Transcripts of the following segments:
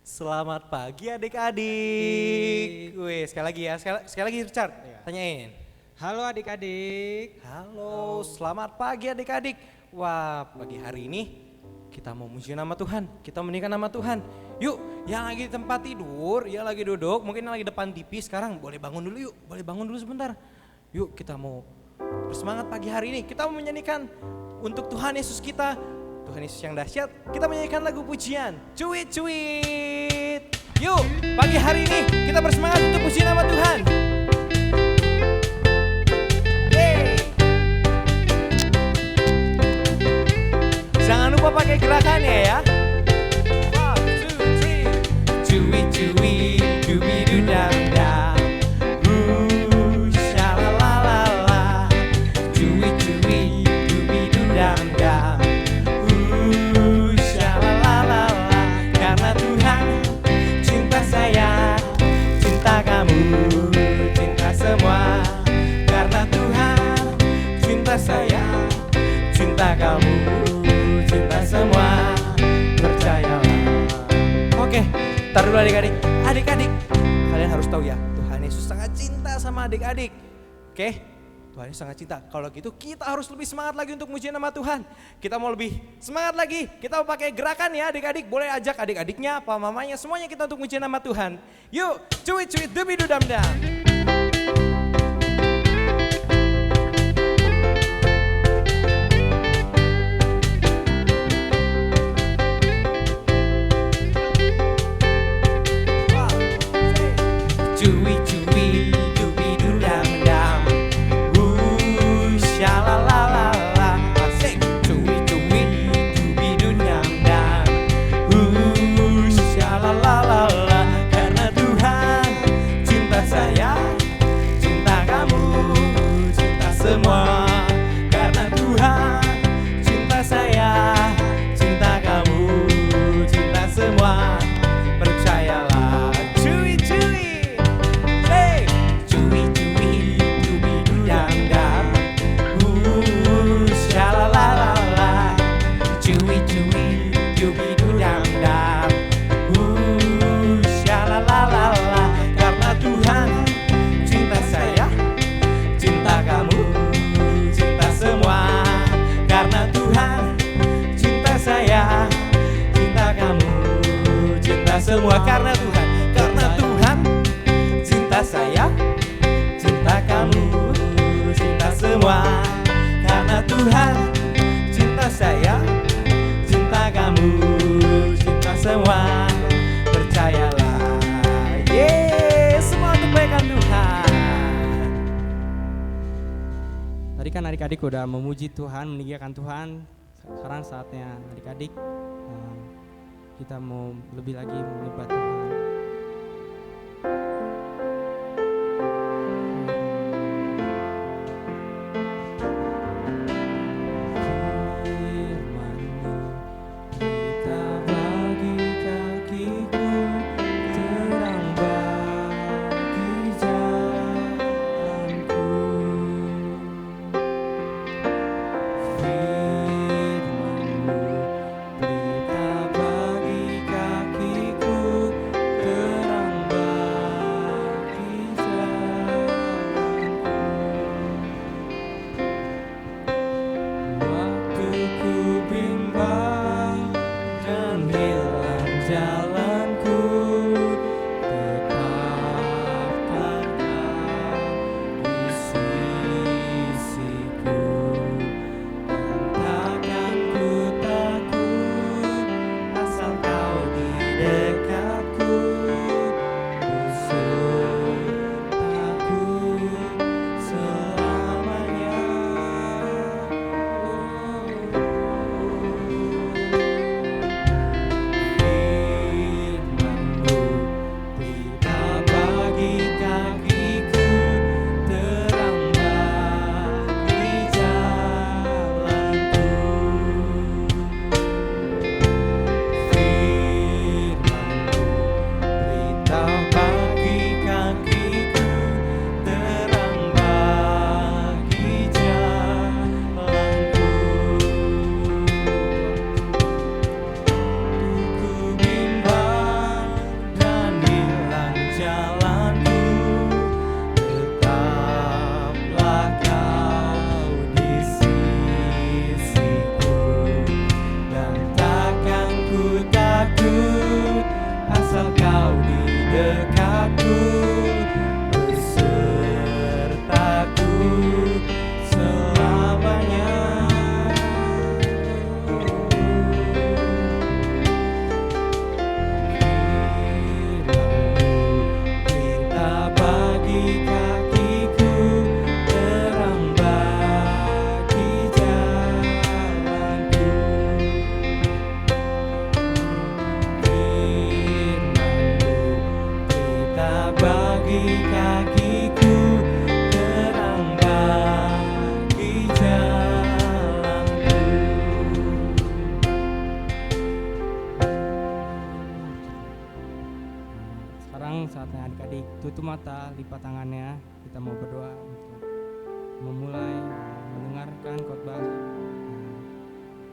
Selamat pagi adik-adik. Wih, sekali lagi ya, sekali lagi Richard, tanyain. Halo adik-adik. Halo, selamat pagi adik-adik. Wah, pagi hari ini kita mau muji nama Tuhan, kita meninggikan nama Tuhan. Yuk, yang lagi di tempat tidur, yang lagi duduk, mungkin yang lagi depan TV sekarang boleh bangun dulu yuk, boleh bangun dulu sebentar. Yuk kita mau bersemangat pagi hari ini, kita mau menyanyikan untuk Tuhan Yesus kita. Tuhan Yesus yang dahsyat, kita menyanyikan lagu pujian Cuit Cuit. Yuk, pagi hari ini kita bersemangat untuk puji nama Tuhan. Yeay. Jangan lupa pakai gerakannya ya. 1, 2, 3. Cuit Cuit, dubidudam-dam. Shalalala. Cuit Cuit, dubidudam-dam. Karena Tuhan cinta saya, cinta kamu, cinta semua. Karena Tuhan cinta saya, cinta kamu, cinta semua. Percayalah. Oke, tar dulu adik-adik. Adik-adik, kalian harus tahu ya, Tuhan Yesus sangat cinta sama adik-adik. Oke? Tuhan Yesus sangat cinta. Kalau gitu kita harus lebih semangat lagi untuk muji nama Tuhan. Kita mau lebih semangat lagi. Kita mau pakai gerakan ya adik-adik. Boleh ajak adik-adiknya, apa mamanya, semuanya kita untuk muji nama Tuhan. Yuk, cuit cuit dubidudam-dam. Cuit cuit dubidudam-dam. Shalalala, asik. Cuit cuit dubidudam-dam. Shalalala. Karena Tuhan cinta saya, cinta kamu, cinta semua. Karena Tuhan cinta saya, cinta kamu, cinta semua. Percayalah. Cuit cuit. Hey, cuit cuit dubidudam-dam. Shalalala. Cuit cuit dubidudam-dam. Shalalala. Karena Tuhan cinta saya, cinta kamu, cinta semua. Karena Tuhan cinta saya, cinta kamu, cinta semua. Karena Tuhan cinta saya, cinta kamu, cinta semua. Karena Tuhan cinta saya, cinta kamu, cinta semua. Percayalah. Yeay, semua untuk kebaikan Tuhan. Tadi kan adik-adik udah memuji Tuhan, meninggikan Tuhan. Sekarang saatnya adik-adik kita mau lebih lagi menyembah Tuhan. Sekarang saatnya adik-adik tutup mata, lipat tangannya. Kita mau berdoa untuk memulai mendengarkan khotbah.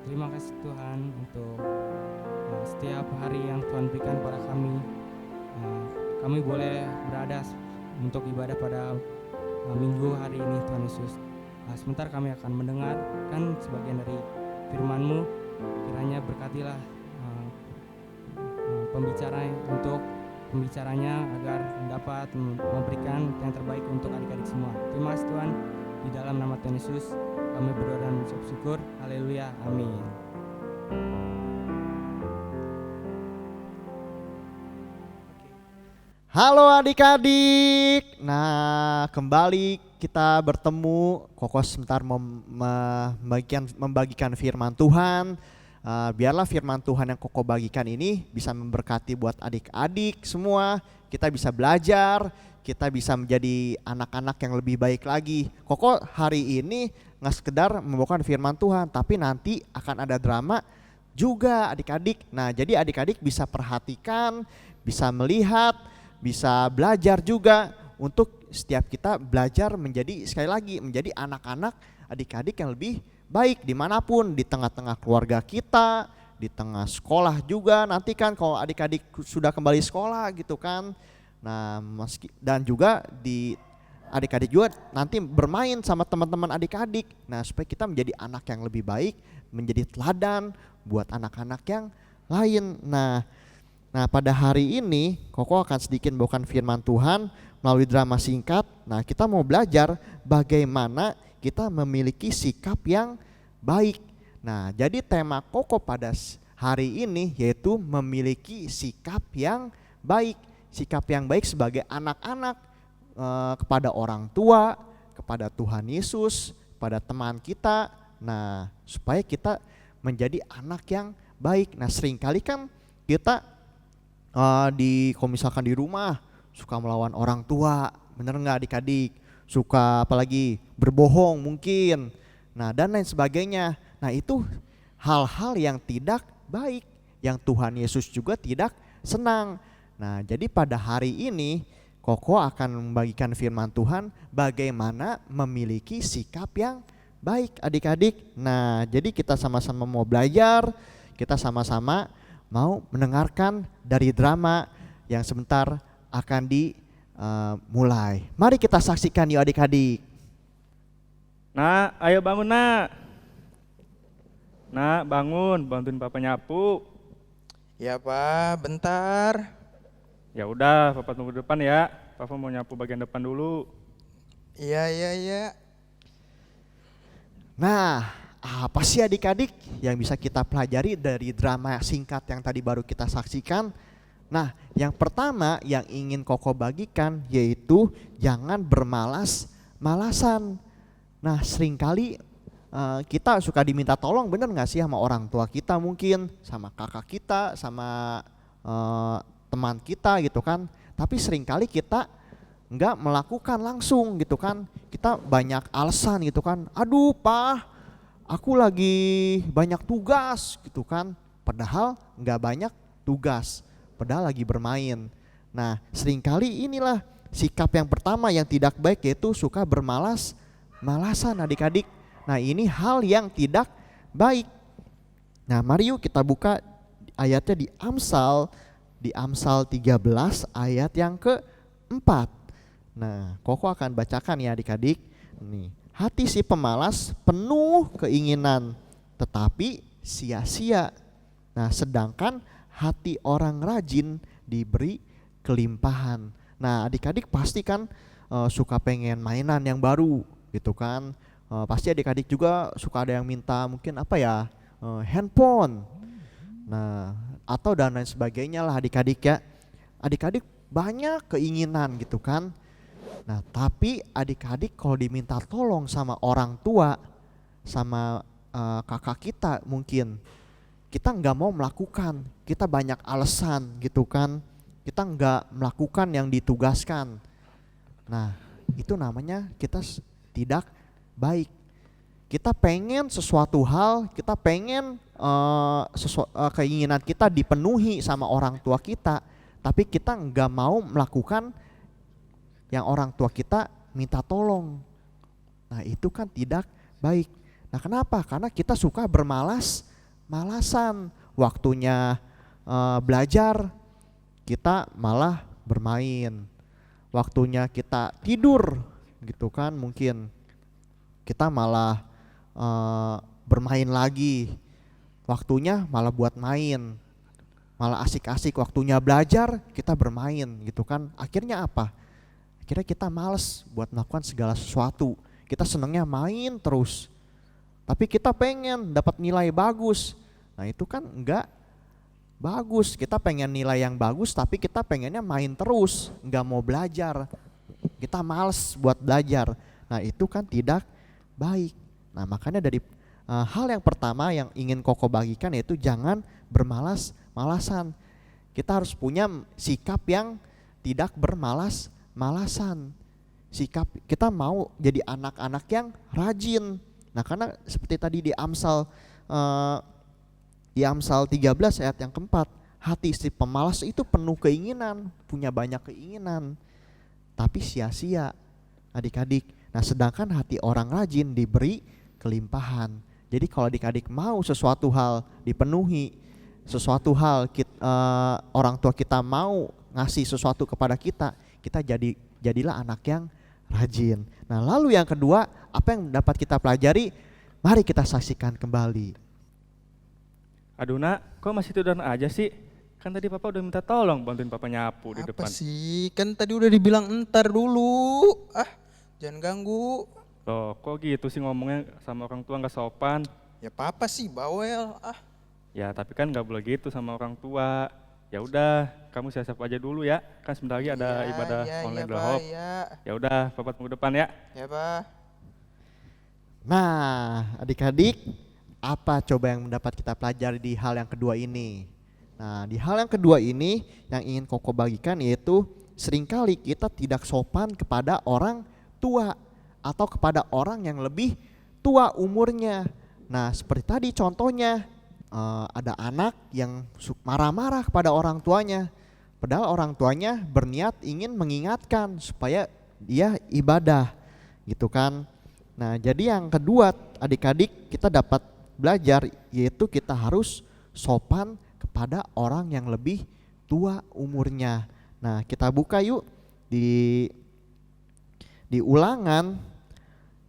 Terima kasih Tuhan untuk setiap hari yang Tuhan berikan pada kami. Kami boleh berada untuk ibadah pada minggu hari ini Tuhan Yesus. Sebentar kami akan mendengarkan sebagian dari firman-Mu. Kiranya berkatilah pembicaranya agar dapat memberikan yang terbaik untuk adik-adik semua. Terima kasih Tuhan, di dalam nama Tuhan Yesus kami berdoa dan mengucap syukur. Haleluya, amin. Halo adik-adik. Nah, kembali kita bertemu. Koko sebentar membagikan firman Tuhan. Biarlah firman Tuhan yang Koko bagikan ini bisa memberkati buat adik-adik semua. Kita bisa belajar, kita bisa menjadi anak-anak yang lebih baik lagi. Koko hari ini nggak sekedar membawakan firman Tuhan, tapi nanti akan ada drama juga adik-adik. Nah, jadi adik-adik bisa perhatikan, bisa melihat, bisa belajar juga untuk setiap kita belajar menjadi, sekali lagi, menjadi anak-anak adik-adik yang lebih baik dimanapun, di tengah-tengah keluarga kita, di tengah sekolah juga nanti kan kalau adik-adik sudah kembali sekolah gitu kan. Nah, dan juga di adik-adik juga nanti bermain sama teman-teman adik-adik. Nah, supaya kita menjadi anak yang lebih baik, menjadi teladan buat anak-anak yang lain. Nah, pada hari ini Koko akan sedikit membawakan firman Tuhan melalui drama singkat. Nah, kita mau belajar bagaimana kita memiliki sikap yang baik. Nah, jadi tema Koko pada hari ini yaitu memiliki sikap yang baik. Sikap yang baik sebagai anak-anak kepada orang tua, kepada Tuhan Yesus, kepada teman kita. Nah, supaya kita menjadi anak yang baik. Nah, seringkali kan kita kalau misalkan di rumah suka melawan orang tua, bener nggak adik-adik? Suka apalagi berbohong mungkin, nah dan lain sebagainya. Nah, itu hal-hal yang tidak baik, yang Tuhan Yesus juga tidak senang. Nah, jadi pada hari ini Koko akan membagikan firman Tuhan bagaimana memiliki sikap yang baik adik-adik. Nah, jadi kita sama-sama mau belajar, kita sama-sama mau mendengarkan dari drama yang sebentar akan dimulai. Mari kita saksikan yuk adik-adik. Nak, ayo bangun nak. Nak, bangun, bantuin papa nyapu. Ya Pak, bentar. Ya udah, papa tunggu depan ya. Papa mau nyapu bagian depan dulu. Iya. Nah, apa sih adik-adik yang bisa kita pelajari dari drama singkat yang tadi baru kita saksikan? Nah, yang pertama yang ingin Koko bagikan yaitu jangan bermalas-malasan. Nah, seringkali kita suka diminta tolong, bener gak sih, sama orang tua kita mungkin, sama kakak kita, sama teman kita gitu kan. Tapi seringkali kita nggak melakukan langsung gitu kan. Kita banyak alasan gitu kan. Aduh Pak, aku lagi banyak tugas gitu kan. Padahal nggak banyak tugas, padahal lagi bermain. Nah, seringkali inilah sikap yang pertama yang tidak baik, yaitu suka bermalas-malasan adik-adik. Nah, ini hal yang tidak baik. Nah, mari yuk kita buka ayatnya di Amsal 13 ayat yang ke-4. Nah, Koko akan bacakan ya adik-adik. Nih, hati si pemalas penuh keinginan, tetapi sia-sia. Nah, sedangkan hati orang rajin diberi kelimpahan. Nah, adik-adik pasti kan suka pengen mainan yang baru gitu kan. Pasti adik-adik juga suka ada yang minta mungkin apa ya, handphone. Nah, atau dan lain sebagainya lah adik-adik ya. Adik-adik banyak keinginan gitu kan. Nah, tapi adik-adik kalau diminta tolong sama orang tua, sama kakak kita mungkin, kita nggak mau melakukan, kita banyak alasan gitu kan. Kita nggak melakukan yang ditugaskan. Nah, itu namanya kita tidak baik. Kita pengen sesuatu hal, kita pengen keinginan kita dipenuhi sama orang tua kita. tapi kita nggak mau melakukan yang orang tua kita minta tolong. Nah itu kan tidak baik. Nah kenapa? Karena kita suka malasan. Waktunya belajar kita malah bermain. Waktunya kita tidur gitu kan, mungkin kita malah bermain lagi. Waktunya malah buat main, malah asik-asik. Waktunya belajar kita bermain gitu kan. Akhirnya apa? Akhirnya kita males buat melakukan segala sesuatu. Kita senangnya main terus, tapi kita pengen dapat nilai bagus. Nah itu kan enggak bagus. Kita pengen nilai yang bagus, tapi kita pengennya main terus, enggak mau belajar. Kita males buat belajar. Nah itu kan tidak baik. Nah makanya dari hal yang pertama yang ingin Koko bagikan yaitu jangan bermalas-malasan. Kita harus punya sikap yang tidak bermalas-malasan. Sikap kita mau jadi anak-anak yang rajin. Nah karena seperti tadi di Amsal 13 ayat yang keempat, hati si pemalas itu penuh keinginan, punya banyak keinginan, tapi sia-sia adik-adik. Nah sedangkan hati orang rajin diberi kelimpahan. Jadi kalau adik-adik mau sesuatu hal dipenuhi, sesuatu hal orang tua kita mau ngasih sesuatu kepada kita, jadilah anak yang rajin. Nah lalu yang kedua, apa yang dapat kita pelajari? Mari kita saksikan kembali. Aduh nak, kok masih tidur aja sih? Kan tadi papa udah minta tolong bantuin papa nyapu di depan. Apa sih? Kan tadi udah dibilang entar dulu. Jangan ganggu. Loh kok gitu sih ngomongnya sama orang tua gak sopan? Ya papa sih bawel. Ya tapi kan gak boleh gitu sama orang tua. Ya udah, kamu siap-siap aja dulu ya. Kan sebentar lagi ada ibadah online Lahop. Ya udah, papa tunggu depan ya. Ya pak. Nah adik-adik, apa coba yang dapat kita pelajari di hal yang kedua ini? Nah di hal yang kedua ini yang ingin Koko bagikan yaitu seringkali kita tidak sopan kepada orang tua atau kepada orang yang lebih tua umurnya. Nah seperti tadi contohnya, ada anak yang marah-marah kepada orang tuanya, padahal orang tuanya berniat ingin mengingatkan supaya dia ibadah gitu kan. Nah jadi yang kedua adik-adik kita dapat belajar yaitu kita harus sopan kepada orang yang lebih tua umurnya. Nah kita buka yuk di Ulangan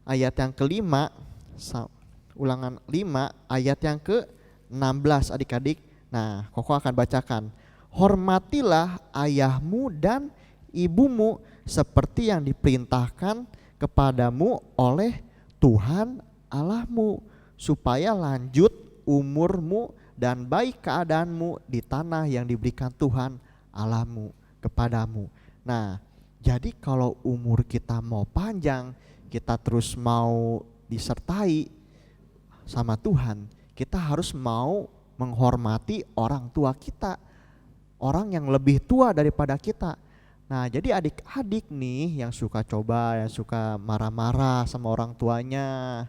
ayat yang kelima, Ulangan 5 ayat yang ke-16 adik-adik. Nah Koko akan bacakan. Hormatilah ayahmu dan ibumu seperti yang diperintahkan kepadamu oleh Tuhan Allahmu, supaya lanjut umurmu dan baik keadaanmu di tanah yang diberikan Tuhan Allahmu kepadamu. Nah jadi kalau umur kita mau panjang, kita terus mau disertai sama Tuhan, kita harus mau menghormati orang tua kita, orang yang lebih tua daripada kita. Nah jadi adik-adik nih yang suka marah-marah sama orang tuanya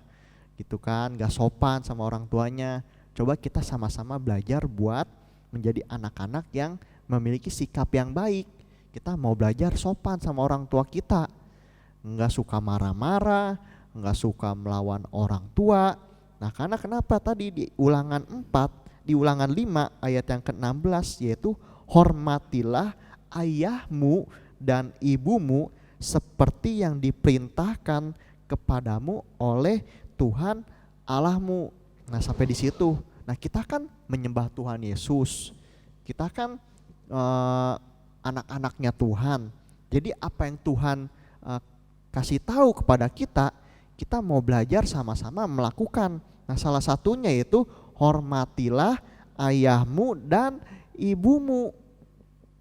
gitu kan, gak sopan sama orang tuanya, coba kita sama-sama belajar buat menjadi anak-anak yang memiliki sikap yang baik. Kita mau belajar sopan sama orang tua kita, gak suka marah-marah, gak suka melawan orang tua. Nah karena kenapa tadi di Ulangan 5 ayat yang ke-16 yaitu hormatilah ayahmu dan ibumu seperti yang diperintahkan kepadamu oleh Tuhan Allahmu. Nah sampai di situ. Nah kita kan menyembah Tuhan Yesus. Kita kan anak-anaknya Tuhan. Jadi apa yang Tuhan kasih tahu kepada kita, kita mau belajar sama-sama melakukan. Nah salah satunya yaitu hormatilah ayahmu dan ibumu.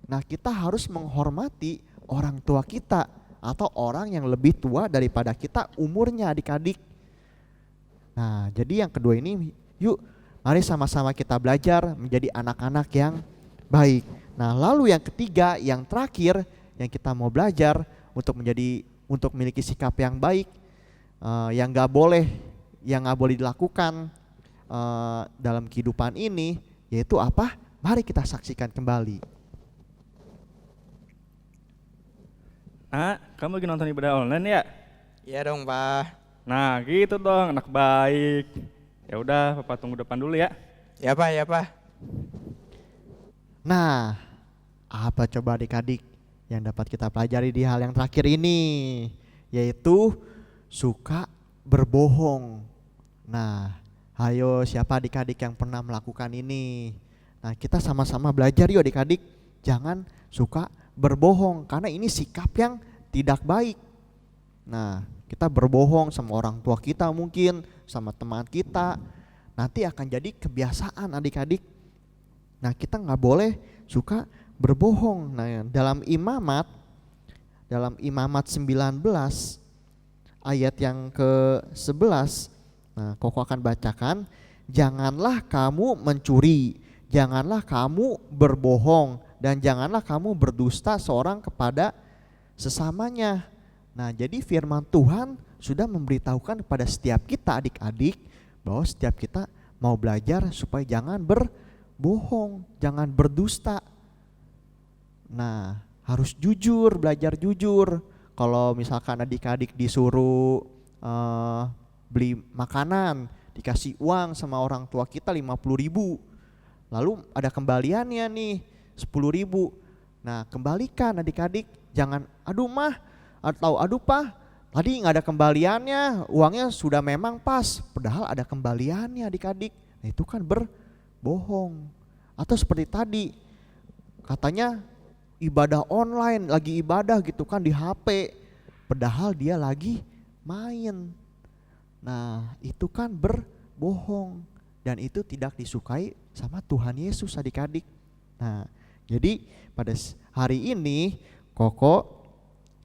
Nah kita harus menghormati orang tua kita atau orang yang lebih tua daripada kita umurnya adik-adik. Nah jadi yang kedua ini yuk mari sama-sama kita belajar menjadi anak-anak yang baik. Nah lalu yang ketiga, yang terakhir yang kita mau belajar untuk memiliki sikap yang baik, yang nggak boleh dilakukan dalam kehidupan ini, yaitu apa? Mari kita saksikan kembali. Nak, kamu lagi nonton ibadah online ya? Iya dong, Pak. Nah, gitu dong, anak baik. Ya udah, Papa tunggu depan dulu ya. Ya, Pak, ya, Pak. Nah, apa coba adik-adik yang dapat kita pelajari di hal yang terakhir ini? Yaitu suka berbohong. Nah, ayo siapa adik-adik yang pernah melakukan ini? Nah, kita sama-sama belajar yuk adik-adik. Jangan suka berbohong karena ini sikap yang tidak baik. Nah, kita berbohong sama orang tua kita mungkin, sama teman kita. Nanti akan jadi kebiasaan adik-adik. Nah, kita nggak boleh suka berbohong. Nah, dalam Imamat 19 ayat yang ke-11, nah, Koko akan bacakan, janganlah kamu mencuri, janganlah kamu berbohong, dan janganlah kamu berdusta seorang kepada sesamanya. Nah, jadi firman Tuhan sudah memberitahukan kepada setiap kita adik-adik bahwa setiap kita mau belajar supaya jangan berbohong, jangan berdusta. Nah, harus jujur, belajar jujur. Kalau misalkan adik-adik disuruh beli makanan, dikasih uang sama orang tua kita 50.000, lalu ada kembaliannya nih 10.000. Nah, kembalikan adik-adik, jangan aduh mah atau aduh pa, tadi nggak ada kembaliannya, uangnya sudah memang pas, padahal ada kembaliannya adik-adik. Nah, itu kan berbohong. Atau seperti tadi, katanya ibadah online, lagi ibadah gitu kan di HP, padahal dia lagi main. Nah, itu kan berbohong dan itu tidak disukai sama Tuhan Yesus adik-adik. Nah, jadi pada hari ini Koko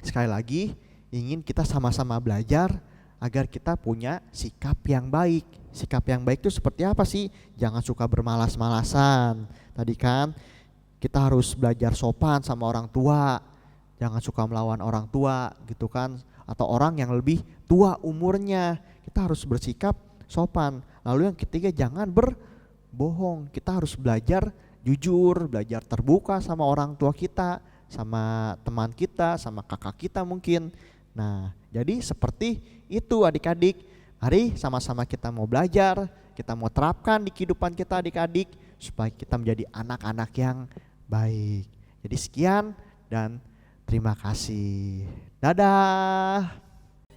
sekali lagi ingin kita sama-sama belajar agar kita punya sikap yang baik. Sikap yang baik itu seperti apa sih? Jangan suka bermalas-malasan. Tadi kan kita harus belajar sopan sama orang tua. Jangan suka melawan orang tua gitu kan, atau orang yang lebih tua umurnya. Kita harus bersikap sopan. Lalu yang ketiga, jangan berbohong. Kita harus belajar jujur, belajar terbuka sama orang tua kita, sama teman kita, sama kakak kita mungkin. Nah, jadi seperti itu adik-adik. Mari sama-sama kita mau belajar, kita mau terapkan di kehidupan kita adik-adik supaya kita menjadi anak-anak yang baik. Jadi sekian dan terima kasih. Dadah.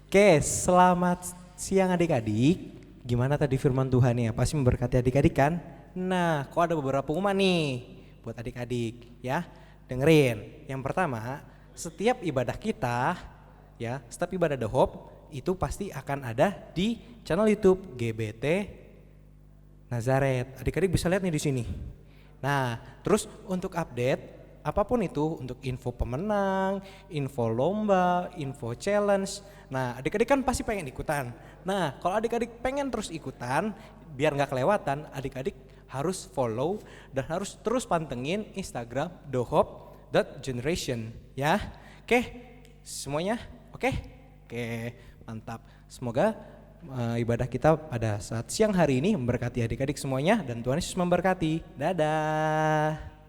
Oke, selamat siang adik-adik. Gimana tadi firman Tuhan ya? Pasti memberkati adik-adik kan? Nah, kok ada beberapa pengumuman nih buat adik-adik ya. Dengerin. Yang pertama, setiap ibadah kita ya, setiap ibadah The Hope itu pasti akan ada di channel YouTube GBT Nazaret. Adik-adik bisa lihat nih di sini. Nah, terus untuk update apapun itu, untuk info pemenang, info lomba, info challenge. Nah, adik-adik kan pasti pengen ikutan. Nah, kalau adik-adik pengen terus ikutan, biar nggak kelewatan, adik-adik harus follow dan harus terus pantengin Instagram dohop.generation ya. Oke, semuanya oke? Oke, mantap. Semoga ibadah kita pada saat siang hari ini memberkati adik-adik semuanya dan Tuhan Yesus memberkati. Dadah.